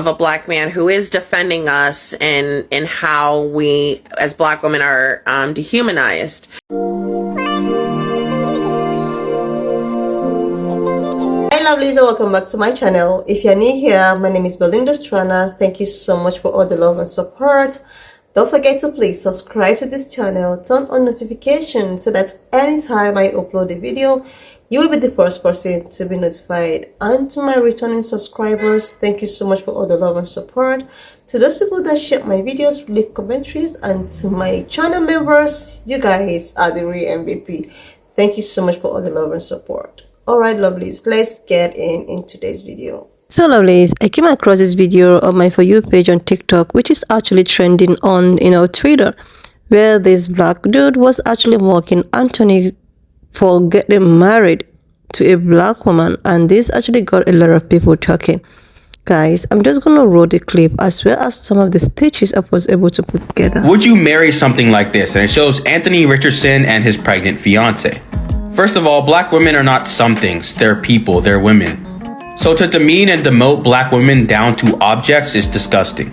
of a black man who is defending us in how we as black women are dehumanized. Hi lovelies, and welcome back to my channel. If you're new here, my name is Belinda Strana. Thank you so much for all the love and support. Don't forget to please subscribe to this channel, turn on notifications so that anytime I upload a video, you will be the first person to be notified. And to my returning subscribers, thank you so much for all the love and support. To those people that share my videos, leave commentaries, and to my channel members, you guys are the real MVP. Thank you so much for all the love and support. Alright lovelies, let's get in today's video. So lovelies, I came across this video on my For You page on TikTok, which is actually trending on Twitter, where this black dude was actually mocking Anthony for getting married to a black woman, and this actually got a lot of people talking. Guys, I'm just gonna roll the clip as well as some of the stitches I was able to put together. Would you marry something like this? And it shows Anthony Richardson and his pregnant fiance. First of all, black women are not some things, they're people, they're women. So to demean and demote black women down to objects is disgusting.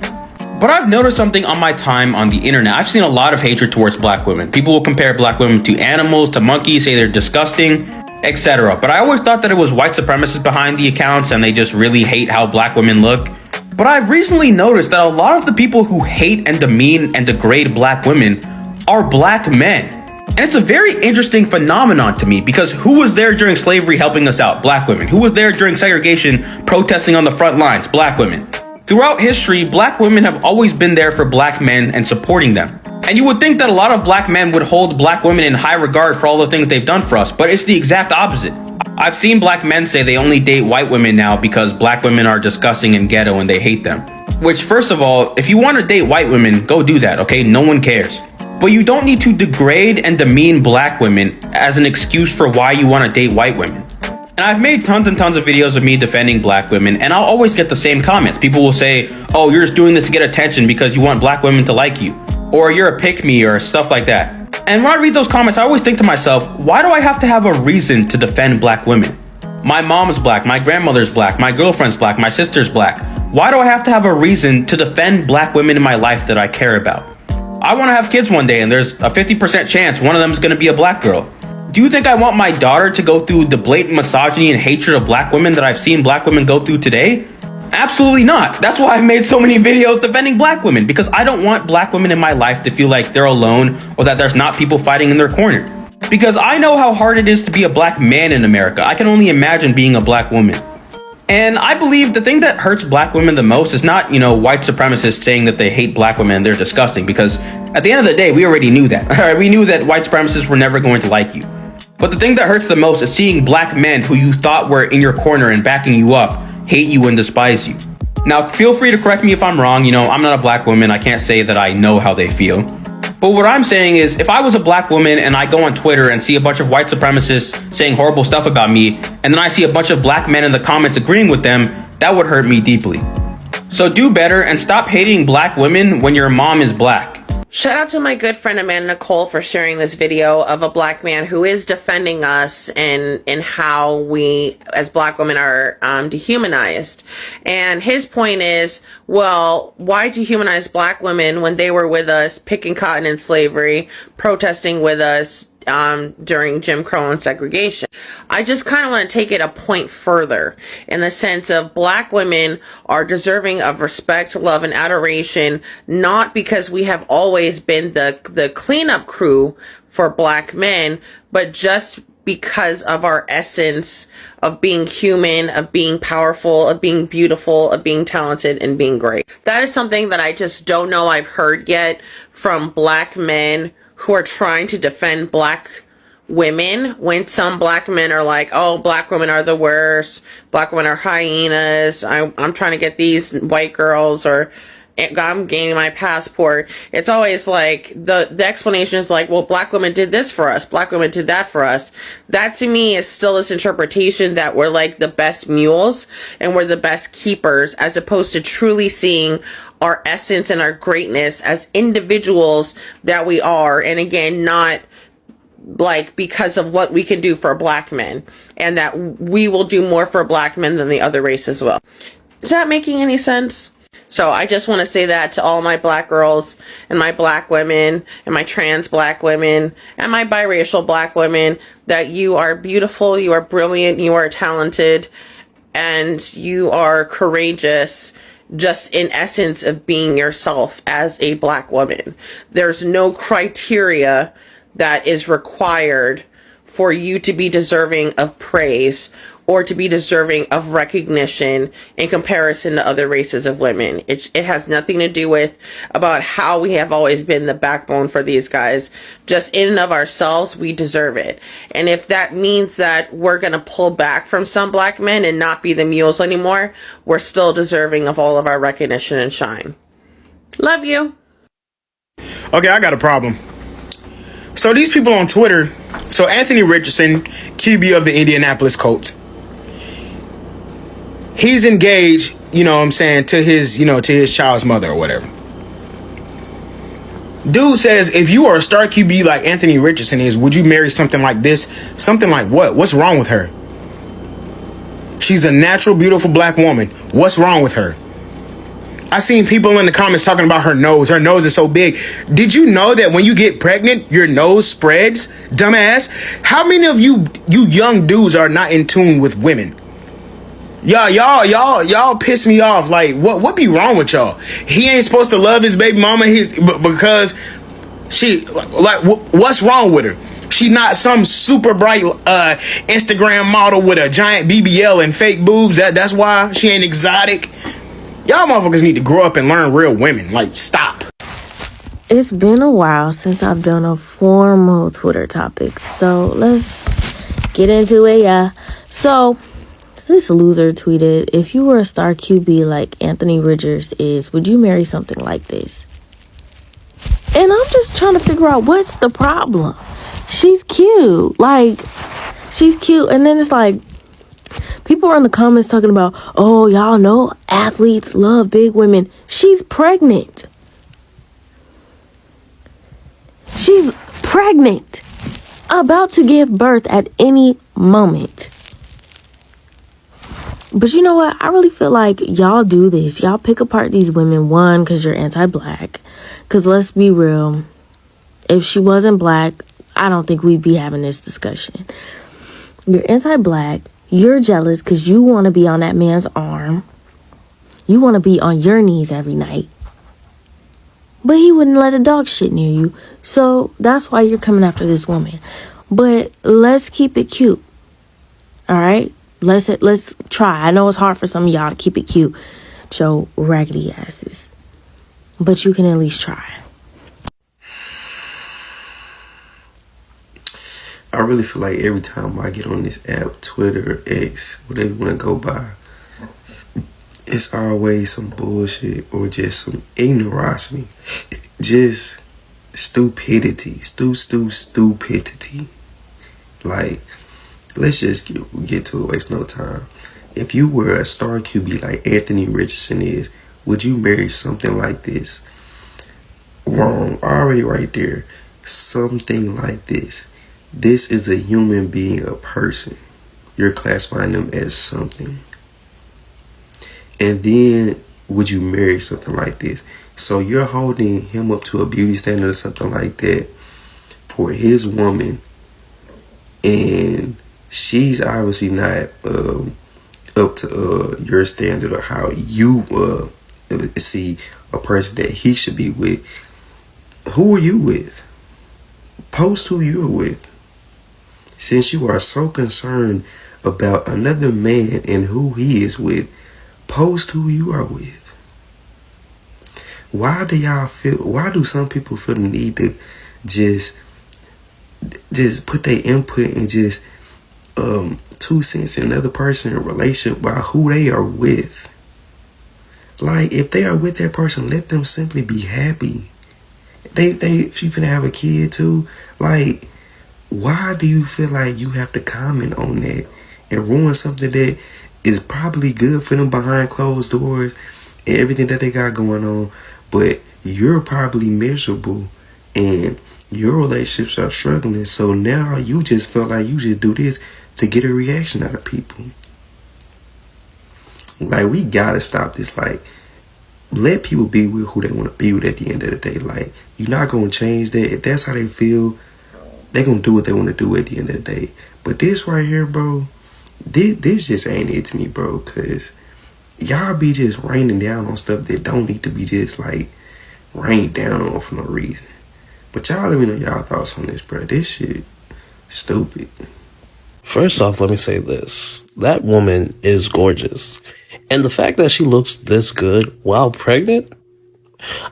But I've noticed something on my time on the internet. I've seen a lot of hatred towards black women. People will compare black women to animals, to monkeys, say they're disgusting, etc. But I always thought that it was white supremacists behind the accounts and they just really hate how black women look. But I've recently noticed that a lot of the people who hate and demean and degrade black women are black men. And it's a very interesting phenomenon to me, because who was there during slavery helping us out? Black women. Who was there during segregation protesting on the front lines? Black women. Throughout history, black women have always been there for black men and supporting them. And you would think that a lot of black men would hold black women in high regard for all the things they've done for us, but it's the exact opposite. I've seen black men say they only date white women now because black women are disgusting and ghetto and they hate them. Which, first of all, if you want to date white women, go do that, okay? No one cares. But you don't need to degrade and demean black women as an excuse for why you want to date white women. And I've made tons and tons of videos of me defending black women, and I'll always get the same comments. People will say, oh, you're just doing this to get attention because you want black women to like you, or you're a pick-me, or stuff like that. And when I read those comments, I always think to myself, why do I have to have a reason to defend black women? My mom's black, my grandmother's black, my girlfriend's black, my sister's black. Why do I have to have a reason to defend black women in my life that I care about? I want to have kids one day, and there's a 50% chance one of them is going to be a black girl. Do you think I want my daughter to go through the blatant misogyny and hatred of black women that I've seen black women go through today? Absolutely not. That's why I've made so many videos defending black women, because I don't want black women in my life to feel like they're alone or that there's not people fighting in their corner. Because I know how hard it is to be a black man in America. I can only imagine being a black woman. And I believe the thing that hurts black women the most is not, white supremacists saying that they hate black women and they're disgusting, because at the end of the day, we already knew that. We knew that white supremacists were never going to like you. But the thing that hurts the most is seeing black men who you thought were in your corner and backing you up hate you and despise you. Now, feel free to correct me if I'm wrong. I'm not a black woman. I can't say that I know how they feel. But what I'm saying is, if I was a black woman and I go on Twitter and see a bunch of white supremacists saying horrible stuff about me, and then I see a bunch of black men in the comments agreeing with them, that would hurt me deeply. So do better and stop hating black women when your mom is black. Shout out to my good friend Amanda Nicole for sharing this video of a black man who is defending us in how we as black women are dehumanized. And his point is, well, why dehumanize black women when they were with us picking cotton in slavery, protesting with us during Jim Crow and segregation? I just kind of want to take it a point further in the sense of black women are deserving of respect, love, and adoration, not because we have always been the cleanup crew for black men, but just because of our essence of being human, of being powerful, of being beautiful, of being talented, and being great. That is something that I just don't know I've heard yet from black men who are trying to defend black women, when some black men are like, oh, black women are the worst, black women are hyenas, I'm trying to get these white girls, or I'm gaining my passport. It's always like, the explanation is like, well, black women did this for us, black women did that for us. That to me is still this interpretation that we're like the best mules and we're the best keepers, as opposed to truly seeing our essence and our greatness as individuals that we are. And again, not like because of what we can do for black men, and that we will do more for black men than the other race as well. Is that making any sense? So I just want to say that to all my black girls and my black women and my trans black women and my biracial black women, that you are beautiful, you are brilliant, you are talented, and you are courageous, just in essence of being yourself as a black woman. There's no criteria that is required for you to be deserving of praise or to be deserving of recognition in comparison to other races of women. It has nothing to do with about how we have always been the backbone for these guys. Just in and of ourselves, we deserve it. And if that means that we're going to pull back from some black men and not be the mules anymore, we're still deserving of all of our recognition and shine. Love you. Okay, I got a problem. So these people on Twitter, so Anthony Richardson, QB of the Indianapolis Colts, he's engaged, you know what I'm saying, to his, to his child's mother or whatever. Dude says, if you are a star QB like Anthony Richardson is, would you marry something like this? Something like what? What's wrong with her? She's a natural, beautiful black woman. What's wrong with her? I seen people in the comments talking about her nose. Her nose is so big. Did you know that when you get pregnant, your nose spreads? Dumbass. How many of you young dudes are not in tune with women? Y'all piss me off. Like, what be wrong with y'all? He ain't supposed to love his baby mama because she, like, what's wrong with her? She not some super bright Instagram model with a giant BBL and fake boobs. That's why she ain't exotic. Y'all motherfuckers need to grow up and learn real women. Like, stop. It's been a while since I've done a formal Twitter topic, so let's get into it, yeah. So, this loser tweeted, if you were a star QB like Anthony Richards is, would you marry something like this? And I'm just trying to figure out what's the problem. She's cute. Like, she's cute. And then it's like, people are in the comments talking about, oh, y'all know athletes love big women. She's pregnant. She's pregnant. About to give birth at any moment. But you know what? I really feel like y'all do this. Y'all pick apart these women, one, because you're anti-black. Because let's be real. If she wasn't black, I don't think we'd be having this discussion. You're anti-black. You're jealous because you want to be on that man's arm. You want to be on your knees every night. But he wouldn't let a dog shit near you. So that's why you're coming after this woman. But let's keep it cute. All right? Let's try. I know it's hard for some of y'all to keep it cute. Show raggedy asses. But you can at least try. I really feel like every time I get on this app, Twitter, X, whatever you want to go by, it's always some bullshit or just some ignorosity. Just stupidity. Stupidity. Like, let's just get to it, waste no time. If you were a star QB like Anthony Richardson is, would you marry something like this? Wrong. Already right there. Something like this. This is a human being, a person. You're classifying them as something. And then, would you marry something like this? So you're holding him up to a beauty standard or something like that for his woman. And she's obviously not up to your standard or how you see a person that he should be with. Who are you with? Post who you're with. Since you are so concerned about another man and who he is with, post who you are with. Why do some people feel the need to just put their input and just 2 cents in another person in a relationship by who they are with? Like, if they are with that person, let them simply be happy. If you finna have a kid too, like, why do you feel like you have to comment on that and ruin something that is probably good for them behind closed doors and everything that they got going on, but you're probably miserable and your relationships are struggling, so now you just felt like you just do this to get a reaction out of people. Like, we gotta stop this. Like, let people be with who they want to be with at the end of the day. Like, you're not gonna change that. If that's how they feel, they gonna do what they want to do at the end of the day. But this right here, bro, this just ain't it to me, bro. Cause y'all be just raining down on stuff that don't need to be just like rained down on for no reason. But y'all let me know y'all thoughts on this, bro. This shit stupid. First off, let me say this. That woman is gorgeous. And the fact that she looks this good while pregnant,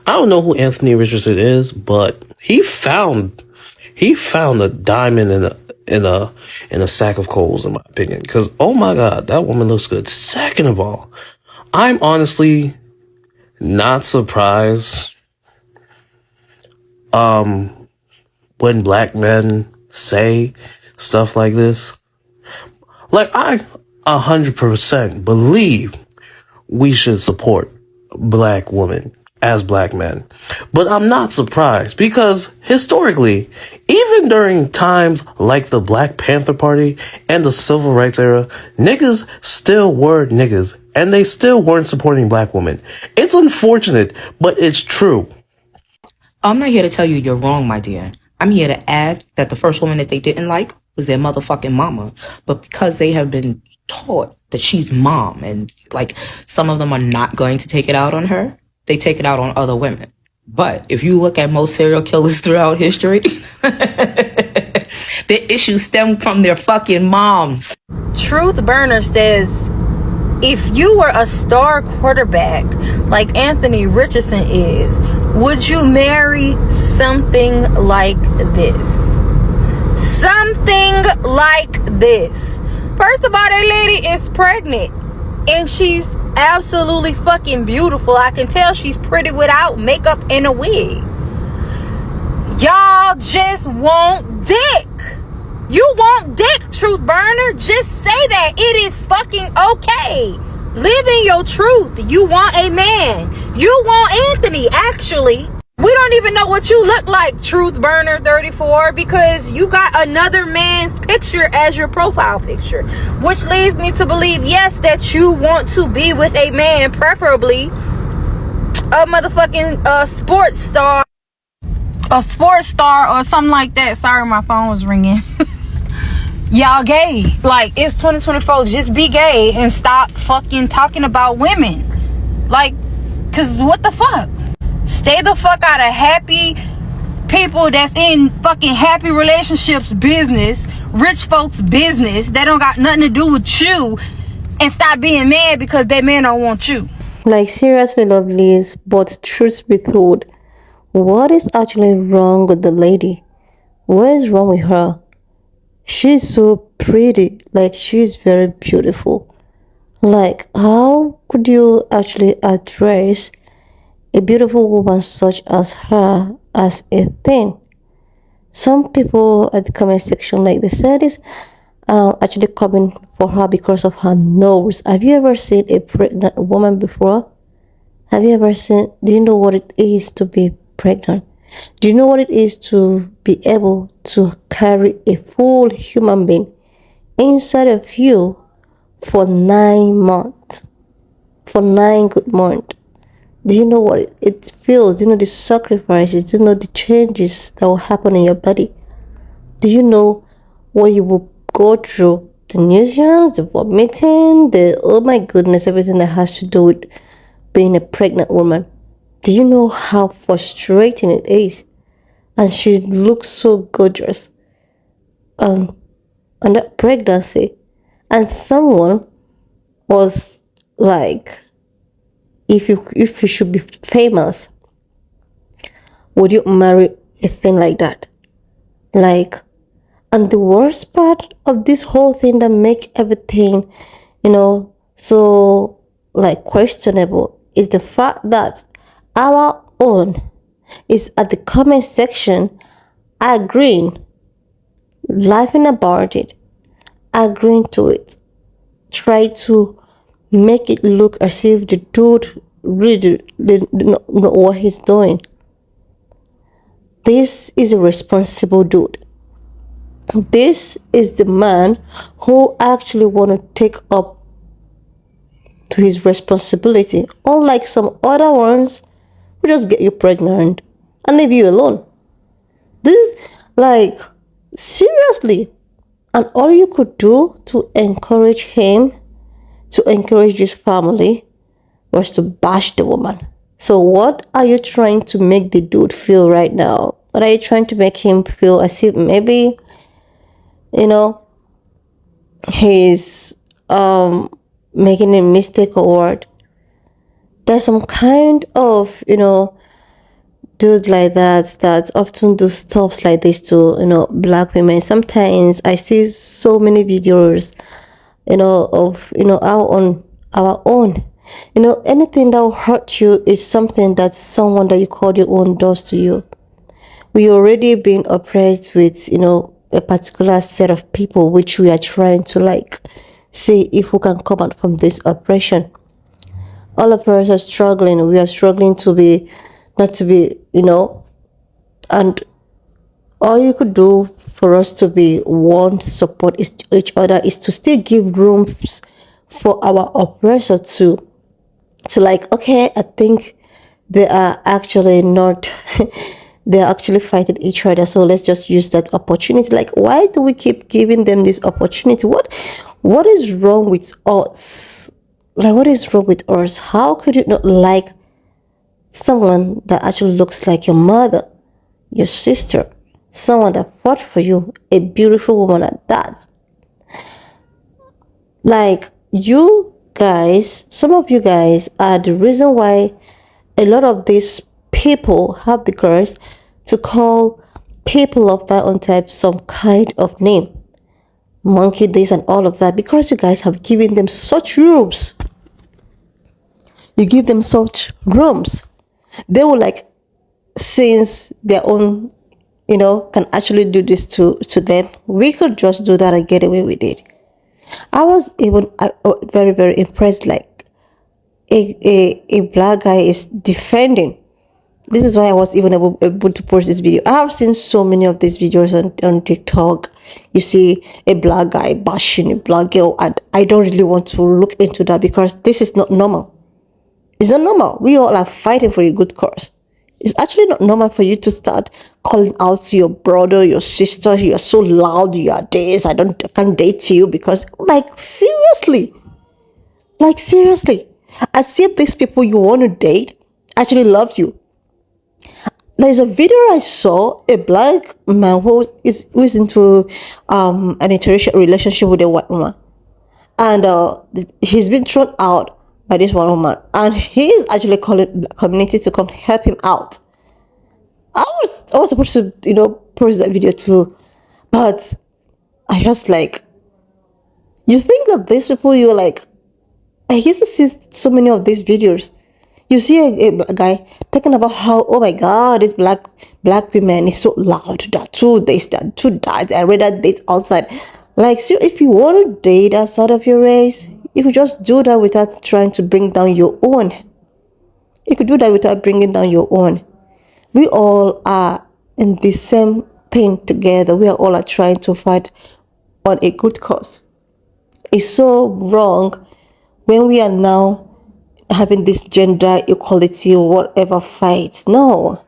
I don't know who Anthony Richardson is, but he found a diamond in a sack of coals, in my opinion. Because, oh my God, that woman looks good. Second of all, I'm honestly not surprised when black men say stuff like this. Like, I 100% believe we should support black women as black men. But I'm not surprised because historically, even during times like the Black Panther Party and the Civil Rights era, niggas still were niggas and they still weren't supporting black women. It's unfortunate, but it's true. I'm not here to tell you you're wrong, my dear. I'm here to add that the first woman that they didn't like was their motherfucking mama. But because they have been taught that she's mom and like some of them are not going to take it out on her, they take it out on other women. But if you look at most serial killers throughout history, their issues stem from their fucking moms. Truth Burner says, if you were a star quarterback like Anthony Richardson is, would you marry something like this? Something like this. First of all, that lady is pregnant and she's absolutely fucking beautiful. I can tell she's pretty without makeup and a wig. Y'all just want dick. You want dick, Truth Burner. Just say that. It is fucking okay. Live in your truth. You want a man. You want Anthony, actually. We don't even know what you look like, Truth Burner 34, because you got another man's picture as your profile picture, which leads me to believe, yes, that you want to be with a man, preferably a motherfucking sports star, a sports star or something like that. Sorry, my phone was ringing. Y'all gay. Like, it's 2024. Just be gay and stop fucking talking about women. Like, cause what the fuck? Stay the fuck out of happy people that's in fucking happy relationships business, rich folks business that don't got nothing to do with you, and stop being mad because that man don't want you. Like, seriously, lovelies, but truth be told, what is actually wrong with the lady? What is wrong with her? She's so pretty. Like, she's very beautiful. Like, how could you actually address a beautiful woman such as her as a thing? Some people at the comment section, like they said, is actually coming for her because of her nose. Have you ever seen a pregnant woman before? Have you ever seen, do you know what it is to be pregnant? Do you know what it is to be able to carry a full human being inside of you for 9 months? For 9 good months. Do you know what it feels? Do you know the sacrifices? Do you know the changes that will happen in your body? Do you know what you will go through? The nutrients, the vomiting, the, oh my goodness, everything that has to do with being a pregnant woman. Do you know how frustrating it is? And she looks so gorgeous on that pregnancy. And someone was like, if you should be famous, would you marry a thing like that? Like, and the worst part of this whole thing that make everything, so like questionable is the fact that our own is at the comment section agreeing, laughing about it, agreeing to it, try to make it look as if the dude really didn't know what he's doing. This is a responsible dude. This is the man who actually want to take up to his responsibility, unlike some other ones who just get you pregnant and leave you alone. This, like, seriously. And all you could do to encourage him, to encourage this family, was to bash the woman. So what are you trying to make the dude feel right now? What are you trying to make him feel as if maybe, you know, he's making a mistake or what? There's some kind of, dudes like that often do stuff like this to, black women. Sometimes I see so many videos, of, our own. Anything that will hurt you is something that someone that you call your own does to you. We already been oppressed with, a particular set of people, which we are trying to like see if we can come out from this oppression. All of us are struggling. We are struggling to be, not to be, and all you could do for us to be one, support each other, is to still give room for our oppressor to like, okay, I think they are actually not, they're actually fighting each other. So let's just use that opportunity. Like, why do we keep giving them this opportunity? What is wrong with us? Like, what is wrong with us? How could you not like someone that actually looks like your mother, your sister, someone that fought for you, a beautiful woman at that? Like, you guys, some of you guys are the reason why a lot of these people have the courage to call people of my own type some kind of name, monkey this and all of that, because you guys have given them such rooms. You give them such rooms. They will, like, since their own, can actually do this to them, we could just do that and get away with it. I was even very, very impressed. Like, a black guy is defending. This is why I was even able to post this video. I have seen so many of these videos on TikTok. You see a black guy bashing a black girl, and I don't really want to look into that because this is not normal. It's not normal. We all are fighting for a good cause. It's actually not normal for you to start calling out to your brother, your sister. You are so loud. You are this. I can't date you because, like, seriously. Like, seriously. As if these people you want to date actually love you. There's a video I saw, a black man who is into an interracial relationship with a white woman. And he's been thrown out by this one woman, and he's actually calling the community to come help him out. I was supposed to, post that video too, but I just, like, you think of these people, you're like, I used to see so many of these videos. You see a guy talking about how, oh my God, this black women is so loud, that too this, that too that, I rather date outside. Like, so if you want to date outside of your race, you could just do that without trying to bring down your own. You could do that without bringing down your own. We all are in the same thing together. We are all trying to fight on a good cause. It's so wrong when we are now having this gender equality or whatever fight. No,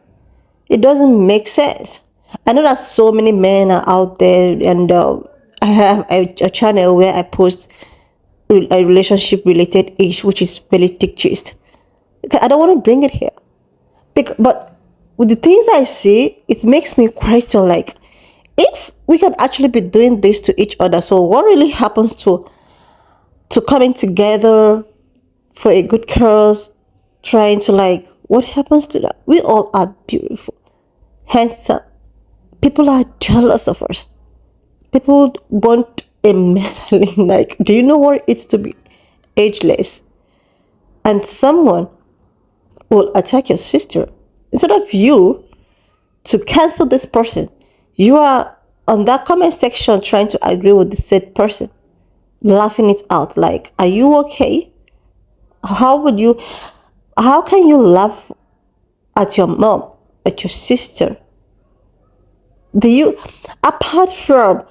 it doesn't make sense. I know that so many men are out there, and I have a channel where I post a relationship related issue, which is very tick-chased. Okay, I don't want to bring it here, but with the things I see, it makes me question, like, if we can actually be doing this to each other, so what really happens to coming together for a good cause, trying to, like, what happens to that? We all are beautiful, handsome. People are jealous of us. People want a man, like, do you know what it's to be ageless? And someone will attack your sister. Instead of you to cancel this person, you are on that comment section trying to agree with the said person, laughing it out. Like, are you okay? How can you laugh at your mom, at your sister? Apart from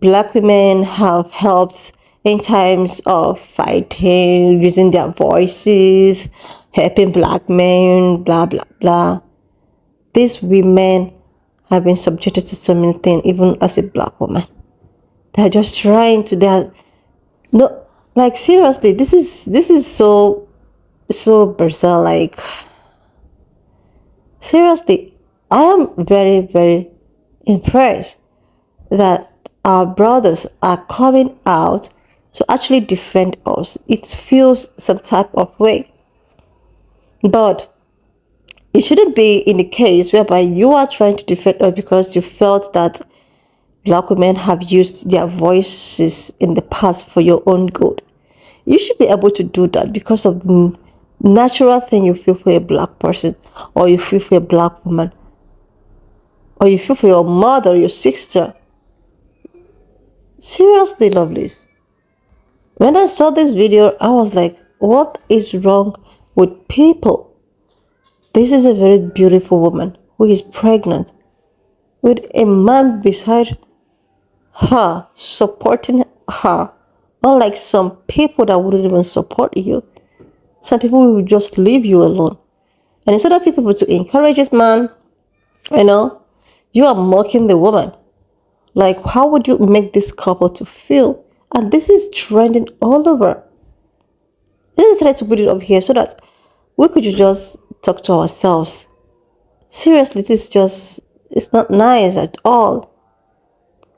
black women have helped in times of fighting, using their voices, helping black men, blah, blah, blah. These women have been subjected to so many things, even as a black woman. They're just trying to, no, like seriously, this is so bizarre. Like, seriously, I am very, very impressed that our brothers are coming out to actually defend us. It feels some type of way. But it shouldn't be in the case whereby you are trying to defend us because you felt that black women have used their voices in the past for your own good. You should be able to do that because of the natural thing you feel for a black person, or you feel for a black woman, or you feel for your mother, your sister. Seriously, lovelies. When I saw this video, I was like, what is wrong with people? This is a very beautiful woman who is pregnant with a man beside her, supporting her. Unlike some people that wouldn't even support you. Some people will just leave you alone. And instead of people to encourage this man, you are mocking the woman. Like, how would you make this couple to feel? And this is trending all over. Let's try to put it up here so that we could just talk to ourselves. Seriously, it's not nice at all.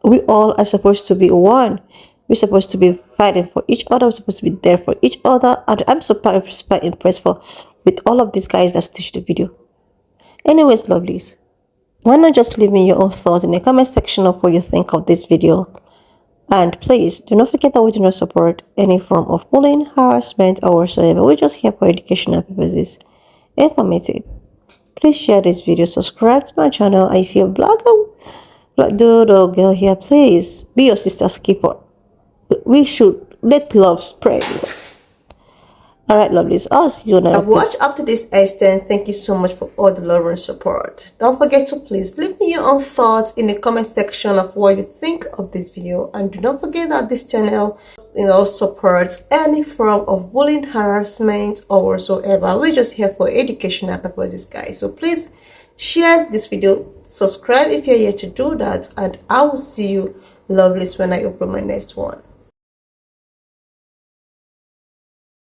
We all are supposed to be one. We're supposed to be fighting for each other. We're supposed to be there for each other. And I'm super impressed with all of these guys that stitched the video. Anyways, lovelies, why not just leave me your own thoughts in the comment section of what you think of this video. And please, do not forget that we do not support any form of bullying, harassment, or whatsoever. We're just here for educational purposes. Informative. Please share this video, subscribe to my channel, and if you're a black dude or girl here, please be your sister's keeper. We should let love spread. Alright, lovelies, I'll see you another. I've watched up to this extent. Thank you so much for all the love and support. Don't forget to please leave me your own thoughts in the comment section of what you think of this video. And do not forget that this channel, supports any form of bullying, harassment, or whatsoever. We're just here for educational purposes, guys. So please share this video, subscribe if you're here to do that, and I will see you, lovelies, when I upload my next one.